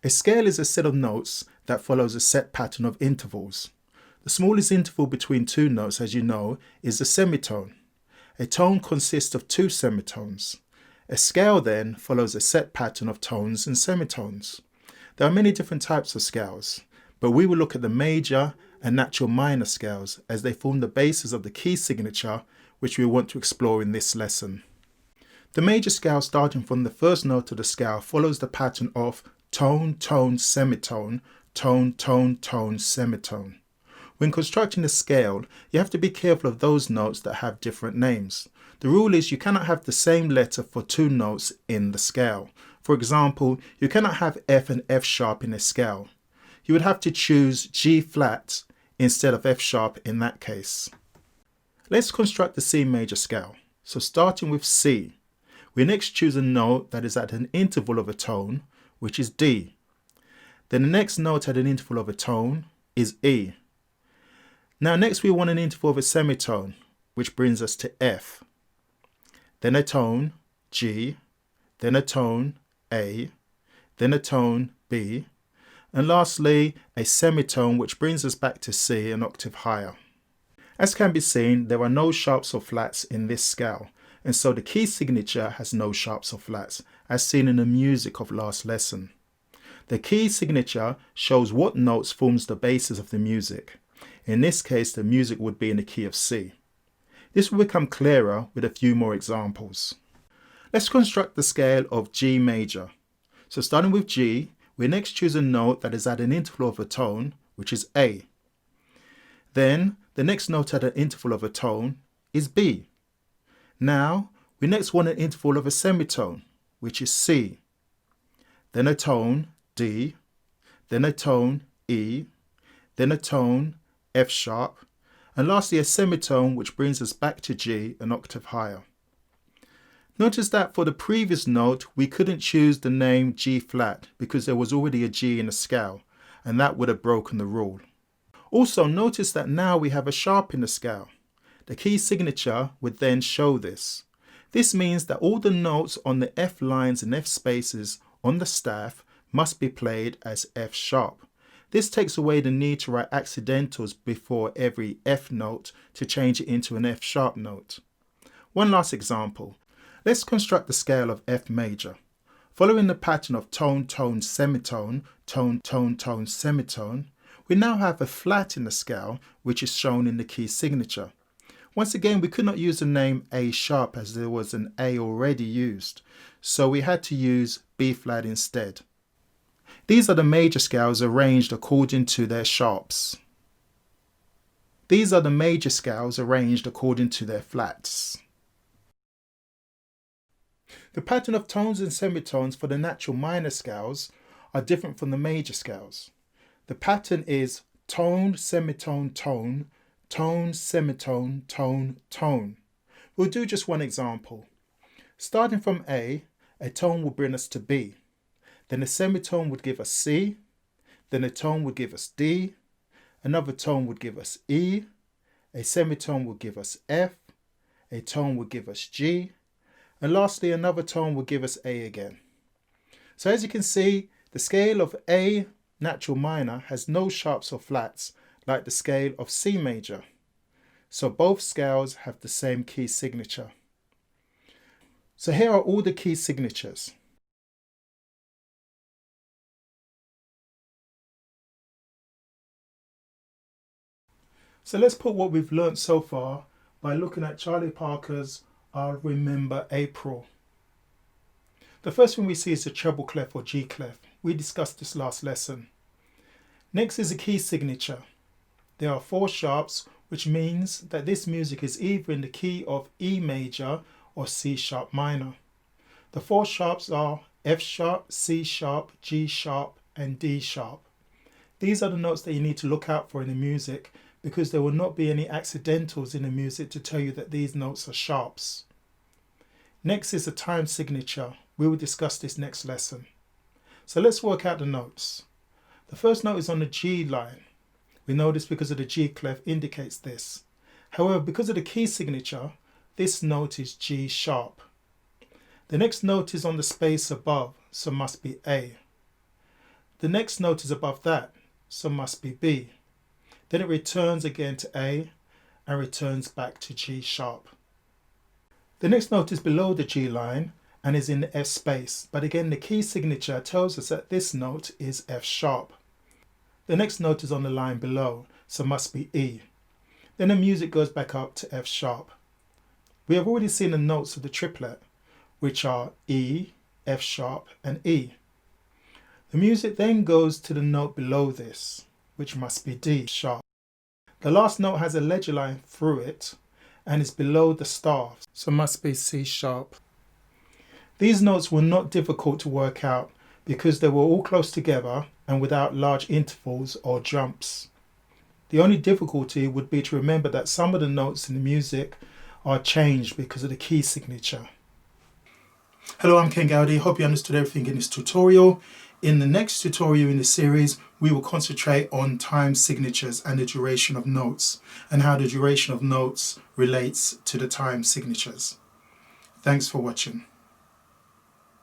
A scale is a set of notes that follows a set pattern of intervals. The smallest interval between two notes, as you know, is a semitone. A tone consists of two semitones. A scale then follows a set pattern of tones and semitones. There are many different types of scales, but we will look at the major and natural minor scales as they form the basis of the key signature which we want to explore in this lesson. The major scale starting from the first note of the scale follows the pattern of tone, tone, semitone, tone, tone, tone, semitone. When constructing a scale, you have to be careful of those notes that have different names. The rule is you cannot have the same letter for two notes in the scale. For example, you cannot have F and F sharp in a scale. You would have to choose G flat instead of F sharp in that case. Let's construct the C major scale. So starting with C, we next choose a note that is at an interval of a tone, which is D. Then the next note at an interval of a tone is E. Now next we want an interval of a semitone, which brings us to F. Then a tone, G, then a tone, A, then a tone, B, and lastly a semitone which brings us back to C an octave higher. As can be seen, there are no sharps or flats in this scale, and so the key signature has no sharps or flats, as seen in the music of last lesson. The key signature shows what notes forms the basis of the music. In this case, the music would be in the key of C. This will become clearer with a few more examples. Let's construct the scale of G major. So starting with G, we next choose a note that is at an interval of a tone, which is A. Then the next note at an interval of a tone is B. Now we next want an interval of a semitone, which is C. Then a tone, D. Then a tone, E. Then a tone, F sharp, and lastly a semitone which brings us back to G an octave higher. Notice that for the previous note we couldn't choose the name G flat because there was already a G in the scale, and that would have broken the rule. Also notice that now we have a sharp in the scale. The key signature would then show this. This means that all the notes on the F lines and F spaces on the staff must be played as F sharp. This takes away the need to write accidentals before every F note to change it into an F sharp note. One last example. Let's construct the scale of F major. Following the pattern of tone, tone, semitone, tone, tone, tone, semitone, we now have a flat in the scale which is shown in the key signature. Once again, we could not use the name A sharp as there was an A already used, so we had to use B flat instead. These are the major scales arranged according to their sharps. These are the major scales arranged according to their flats. The pattern of tones and semitones for the natural minor scales are different from the major scales. The pattern is tone, semitone, tone, tone, semitone, tone, tone. We'll do just one example. Starting from A tone will bring us to B. Then a semitone would give us C, then a tone would give us D, another tone would give us E, a semitone would give us F, a tone would give us G, and lastly another tone would give us A again. So as you can see, the scale of A natural minor has no sharps or flats like the scale of C major. So both scales have the same key signature. So here are all the key signatures. So let's put what we've learnt so far by looking at Charlie Parker's I'll Remember April. The first thing we see is the treble clef or G clef. We discussed this last lesson. Next is a key signature. There are 4 sharps, which means that this music is either in the key of E major or C sharp minor. The 4 sharps are F sharp, C sharp, G sharp, and D sharp. These are the notes that you need to look out for in the music because there will not be any accidentals in the music to tell you that these notes are sharps. Next is a time signature. We will discuss this next lesson. So let's work out the notes. The first note is on the G line. We know this because of the G clef indicates this. However, because of the key signature, this note is G sharp. The next note is on the space above, so must be A. The next note is above that, so must be B. Then it returns again to A and returns back to G sharp. The next note is below the G line and is in the F space, but again the key signature tells us that this note is F sharp. The next note is on the line below, so must be E. Then the music goes back up to F sharp. We have already seen the notes of the triplet, which are E, F sharp and E. The music then goes to the note below this, which must be D sharp. The last note has a ledger line through it and is below the staff, so must be C sharp. These notes were not difficult to work out because they were all close together and without large intervals or jumps. The only difficulty would be to remember that some of the notes in the music are changed because of the key signature. Hello, I'm Ken Gowdy. Hope you understood everything in this tutorial. In the next tutorial in the series, we will concentrate on time signatures and the duration of notes and how the duration of notes relates to the time signatures. Thanks for watching.